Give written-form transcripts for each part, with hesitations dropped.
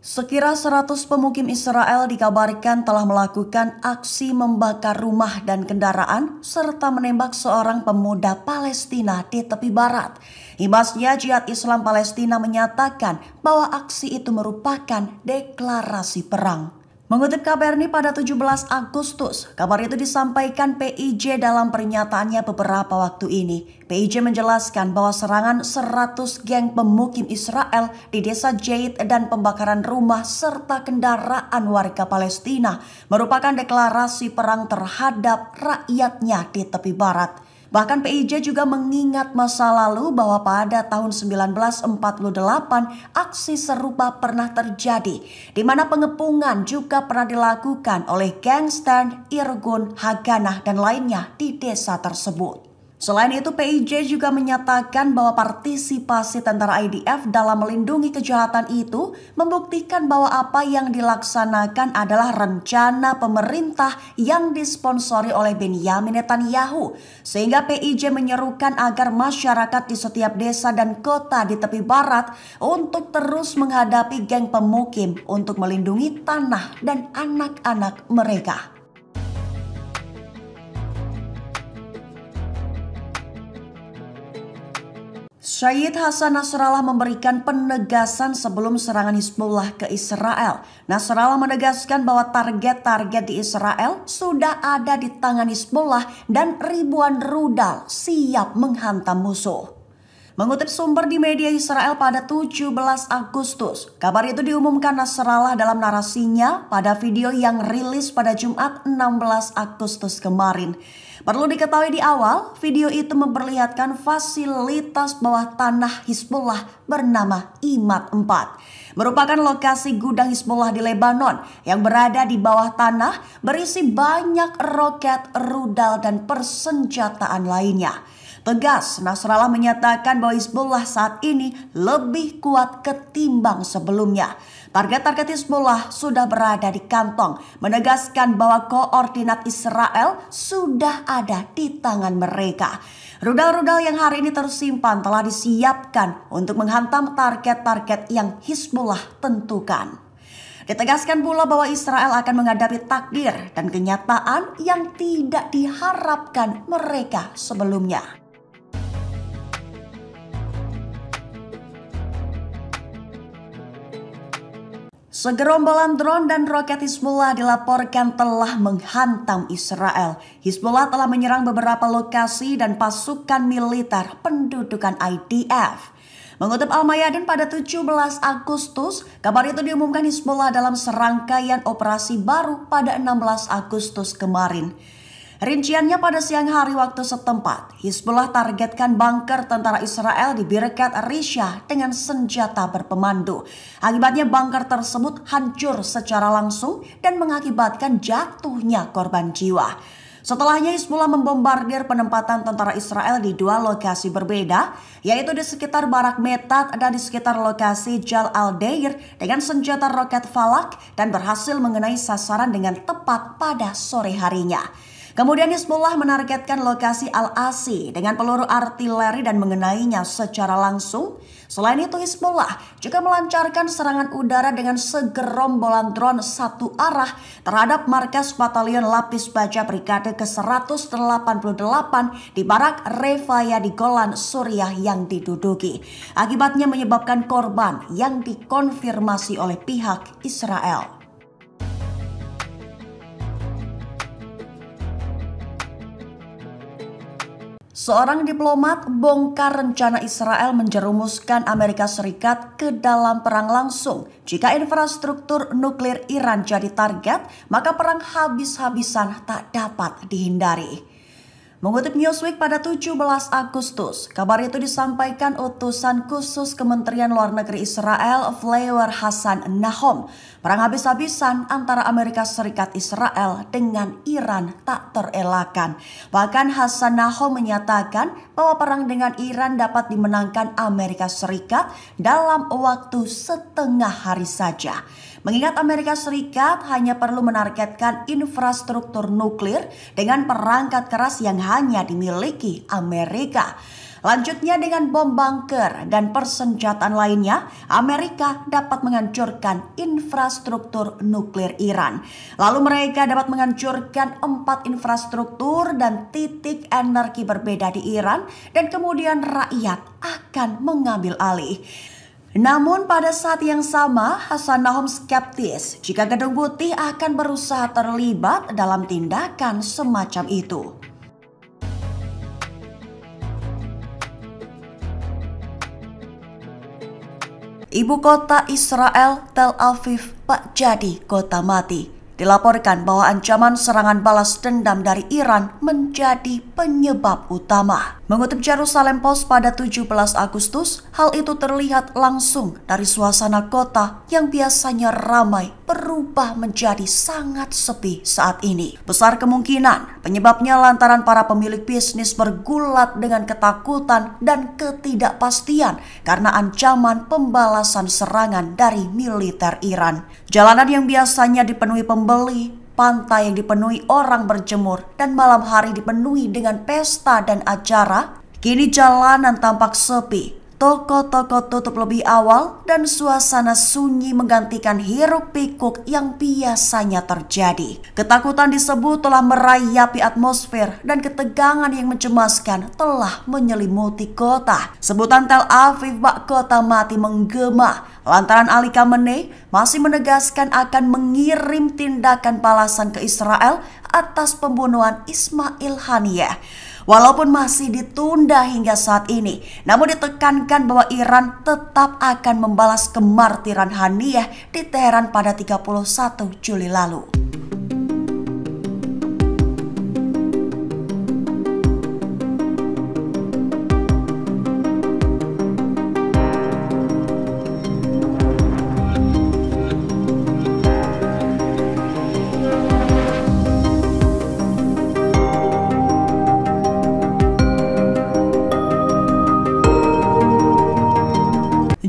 Sekira 100 pemukim Israel dikabarkan telah melakukan aksi membakar rumah dan kendaraan serta menembak seorang pemuda Palestina di tepi barat. Imbasnya, Jihad Islam Palestina menyatakan bahwa aksi itu merupakan deklarasi perang. Mengutip KBRI pada 17 Agustus, kabar itu disampaikan PIJ dalam pernyataannya beberapa waktu ini. PIJ menjelaskan bahwa serangan 100 geng pemukim Israel di desa Jait dan pembakaran rumah serta kendaraan warga Palestina merupakan deklarasi perang terhadap rakyatnya di tepi barat. Bahkan PIJ juga mengingat masa lalu bahwa pada tahun 1948 aksi serupa pernah terjadi, di mana pengepungan juga pernah dilakukan oleh geng Stern, Irgun, Haganah, dan lainnya di desa tersebut. Selain itu, PIJ juga menyatakan bahwa partisipasi tentara IDF dalam melindungi kejahatan itu membuktikan bahwa apa yang dilaksanakan adalah rencana pemerintah yang disponsori oleh Benyamin Netanyahu. Sehingga PIJ menyerukan agar masyarakat di setiap desa dan kota di tepi barat untuk terus menghadapi geng pemukim untuk melindungi tanah dan anak-anak mereka. Syed Hasan Nasrallah memberikan penegasan sebelum serangan Hizbullah ke Israel. Nasrallah menegaskan bahwa target-target di Israel sudah ada di tangan Hizbullah dan ribuan rudal siap menghantam musuh. Mengutip sumber di media Israel pada 17 Agustus, kabar itu diumumkan Nasrallah dalam narasinya pada video yang rilis pada Jumat 16 Agustus kemarin. Perlu diketahui di awal, video itu memperlihatkan fasilitas bawah tanah Hizbullah bernama Imad 4. Merupakan lokasi gudang Hizbullah di Lebanon yang berada di bawah tanah berisi banyak roket, rudal, dan persenjataan lainnya. Tegas, Nasrallah menyatakan bahwa Hizbullah saat ini lebih kuat ketimbang sebelumnya. Target-target Hizbullah sudah berada di kantong, menegaskan bahwa koordinat Israel sudah ada di tangan mereka. Rudal-rudal yang hari ini tersimpan telah disiapkan untuk menghantam target-target yang Hizbullah tentukan. Ditegaskan pula bahwa Israel akan menghadapi takdir dan kenyataan yang tidak diharapkan mereka sebelumnya. Segerombolan drone dan roket Hizbullah dilaporkan telah menghantam Israel. Hizbullah telah menyerang beberapa lokasi dan pasukan militer pendudukan IDF. Mengutip Al-Mayadin pada 17 Agustus, kabar itu diumumkan Hizbullah dalam serangkaian operasi baru pada 16 Agustus kemarin. Rinciannya pada siang hari waktu setempat, Hizbullah targetkan bunker tentara Israel di Birkat Risha dengan senjata berpemandu. Akibatnya bunker tersebut hancur secara langsung dan mengakibatkan jatuhnya korban jiwa. Setelahnya Hizbullah membombardir penempatan tentara Israel di dua lokasi berbeda, yaitu di sekitar Barak Metat dan di sekitar lokasi Jal al-Deir dengan senjata roket Falak dan berhasil mengenai sasaran dengan tepat pada sore harinya. Kemudian Hizbullah menargetkan lokasi Al-Asi dengan peluru artileri dan mengenainya secara langsung. Selain itu Hizbullah juga melancarkan serangan udara dengan segerombolan drone satu arah terhadap markas Batalion Lapis Baja Brigade ke-188 di Barak Refaya di Golan, Suriah yang diduduki. Akibatnya menyebabkan korban yang dikonfirmasi oleh pihak Israel. Seorang diplomat bongkar rencana Israel menjerumuskan Amerika Serikat ke dalam perang langsung. Jika infrastruktur nuklir Iran jadi target, maka perang habis-habisan tak dapat dihindari. Mengutip Newsweek pada 17 Agustus, kabar itu disampaikan utusan khusus Kementerian Luar Negeri Israel, Flavor Hassan Nahom. Perang habis-habisan antara Amerika Serikat Israel dengan Iran tak terelakkan. Bahkan Hassan Nahom menyatakan bahwa perang dengan Iran dapat dimenangkan Amerika Serikat dalam waktu setengah hari saja. Mengingat Amerika Serikat hanya perlu menargetkan infrastruktur nuklir dengan perangkat keras yang hanya dimiliki Amerika. Lanjutnya dengan bom bunker dan persenjataan lainnya, Amerika dapat menghancurkan infrastruktur nuklir Iran. Lalu mereka dapat menghancurkan 4 infrastruktur dan titik energi berbeda di Iran dan kemudian rakyat akan mengambil alih. Namun pada saat yang sama, Hasanahum skeptis jika Gedung Putih akan berusaha terlibat dalam tindakan semacam itu. Ibu kota Israel, Tel Aviv, tak jadi kota mati. Dilaporkan bahwa ancaman serangan balas dendam dari Iran menjadi penyebab utama. Mengutip Jerusalem Post pada 17 Agustus, hal itu terlihat langsung dari suasana kota yang biasanya ramai berubah menjadi sangat sepi saat ini. Besar kemungkinan penyebabnya lantaran para pemilik bisnis bergulat dengan ketakutan dan ketidakpastian karena ancaman pembalasan serangan dari militer Iran. Jalanan yang biasanya dipenuhi pembeli, pantai yang dipenuhi orang berjemur, dan malam hari dipenuhi dengan pesta dan acara, kini jalanan tampak sepi. Toko-toko tutup lebih awal dan suasana sunyi menggantikan hiruk pikuk yang biasanya terjadi. Ketakutan disebut telah merayapi atmosfer dan ketegangan yang mencemaskan telah menyelimuti kota. Sebutan Tel Aviv bak kota mati menggema lantaran Ali Khamenei masih menegaskan akan mengirim tindakan balasan ke Israel atas pembunuhan Ismail Haniyeh. Walaupun masih ditunda hingga saat ini, namun ditekankan bahwa Iran tetap akan membalas kemartiran Haniyeh di Teheran pada 31 Juli lalu.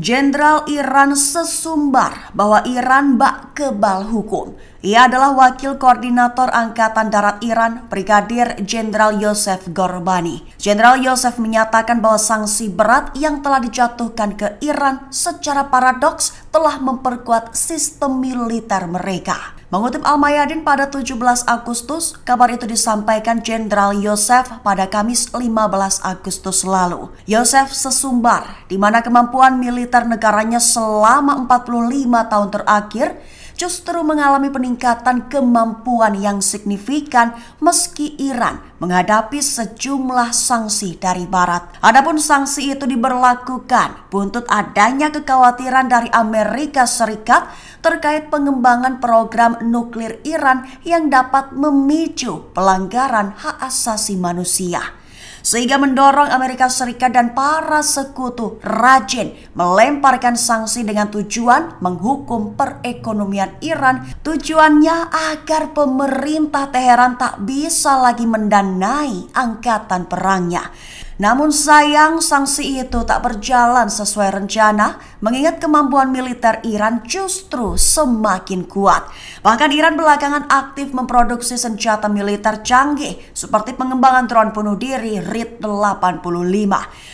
Jenderal Iran sesumbar bahwa Iran bak kebal hukum. Ia adalah Wakil Koordinator Angkatan Darat Iran, Brigadir Jenderal Yosef Gorbani. Jenderal Yosef menyatakan bahwa sanksi berat yang telah dijatuhkan ke Iran secara paradoks telah memperkuat sistem militer mereka. Mengutip Al-Mayadin pada 17 Agustus, kabar itu disampaikan Jenderal Yosef pada Kamis 15 Agustus lalu. Yosef sesumbar di mana kemampuan militer negaranya selama 45 tahun terakhir justru mengalami peningkatan kemampuan yang signifikan meski Iran menghadapi sejumlah sanksi dari Barat. Adapun sanksi itu diberlakukan buntut adanya kekhawatiran dari Amerika Serikat terkait pengembangan program nuklir Iran yang dapat memicu pelanggaran hak asasi manusia, sehingga mendorong Amerika Serikat dan para sekutu rajin melemparkan sanksi dengan tujuan menghukum perekonomian Iran. Tujuannya agar pemerintah Teheran tak bisa lagi mendanai angkatan perangnya. Namun sayang, sanksi itu tak berjalan sesuai rencana, mengingat kemampuan militer Iran justru semakin kuat. Bahkan Iran belakangan aktif memproduksi senjata militer canggih seperti pengembangan drone bunuh diri RID-85.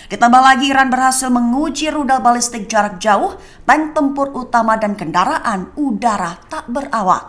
Ditambah lagi Iran berhasil menguji rudal balistik jarak jauh, tank tempur utama dan kendaraan udara tak berawak.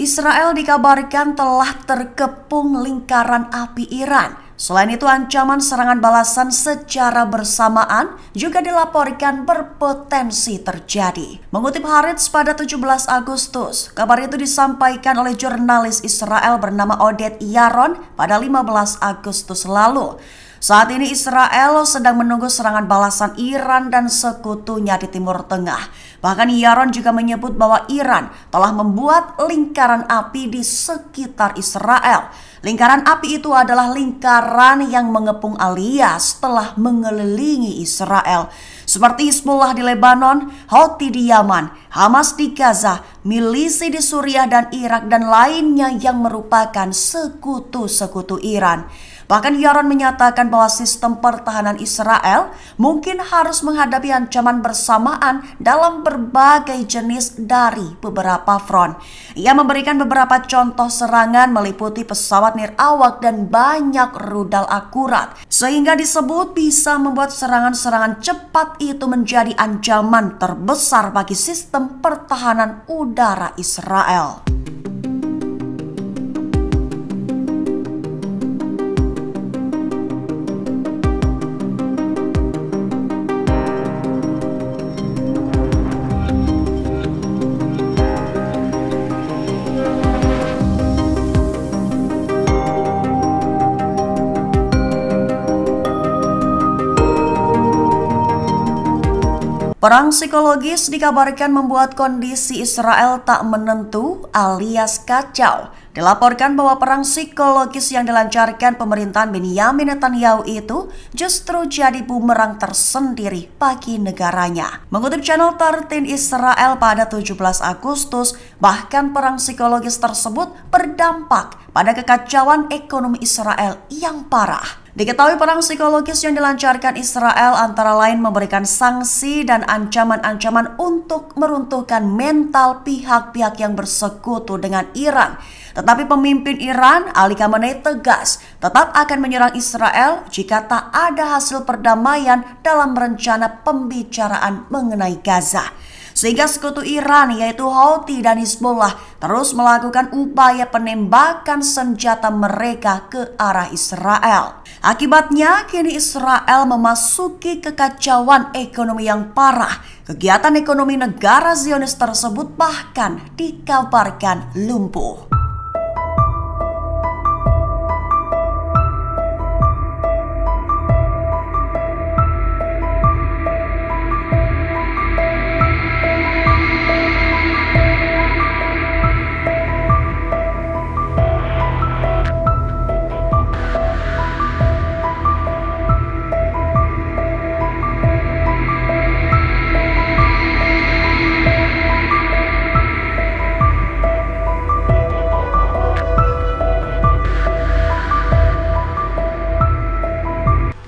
Israel dikabarkan telah terkepung lingkaran api Iran. Selain itu, ancaman serangan balasan secara bersamaan juga dilaporkan berpotensi terjadi. Mengutip Haaretz pada 17 Agustus, kabar itu disampaikan oleh jurnalis Israel bernama Oded Yaron pada 15 Agustus lalu. Saat ini Israel sedang menunggu serangan balasan Iran dan sekutunya di Timur Tengah. Bahkan Yaron juga menyebut bahwa Iran telah membuat lingkaran api di sekitar Israel. Lingkaran api itu adalah lingkaran yang mengepung alias telah mengelilingi Israel. seperti Hizbullah di Lebanon, Houthi di Yaman, Hamas di Gaza, milisi di Suriah dan Irak, dan lainnya yang merupakan sekutu-sekutu Iran. Bahkan Yaron menyatakan bahwa sistem pertahanan Israel mungkin harus menghadapi ancaman bersamaan dalam berbagai jenis dari beberapa front. Ia memberikan beberapa contoh serangan meliputi pesawat nirawak dan banyak rudal akurat, sehingga disebut bisa membuat serangan-serangan cepat itu menjadi ancaman terbesar bagi sistem pertahanan udara Israel. Perang psikologis dikabarkan membuat kondisi Israel tak menentu alias kacau. Dilaporkan bahwa perang psikologis yang dilancarkan pemerintahan Benyamin Netanyahu itu justru jadi bumerang tersendiri bagi negaranya. Mengutip channel 13 Israel pada 17 Agustus, bahkan perang psikologis tersebut berdampak pada kekacauan ekonomi Israel yang parah. Diketahui perang psikologis yang dilancarkan Israel antara lain memberikan sanksi dan ancaman-ancaman untuk meruntuhkan mental pihak-pihak yang bersekutu dengan Iran. Tetapi pemimpin Iran, Ali Khamenei, tegas tetap akan menyerang Israel jika tak ada hasil perdamaian dalam rencana pembicaraan mengenai Gaza. Sehingga sekutu Iran yaitu Houthi dan Hizbullah terus melakukan upaya penembakan senjata mereka ke arah Israel. Akibatnya kini Israel memasuki kekacauan ekonomi yang parah. Kegiatan ekonomi negara Zionis tersebut bahkan dikabarkan lumpuh.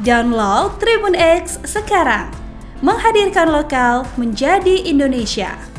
Download Tribun X sekarang, menghadirkan lokal menjadi Indonesia.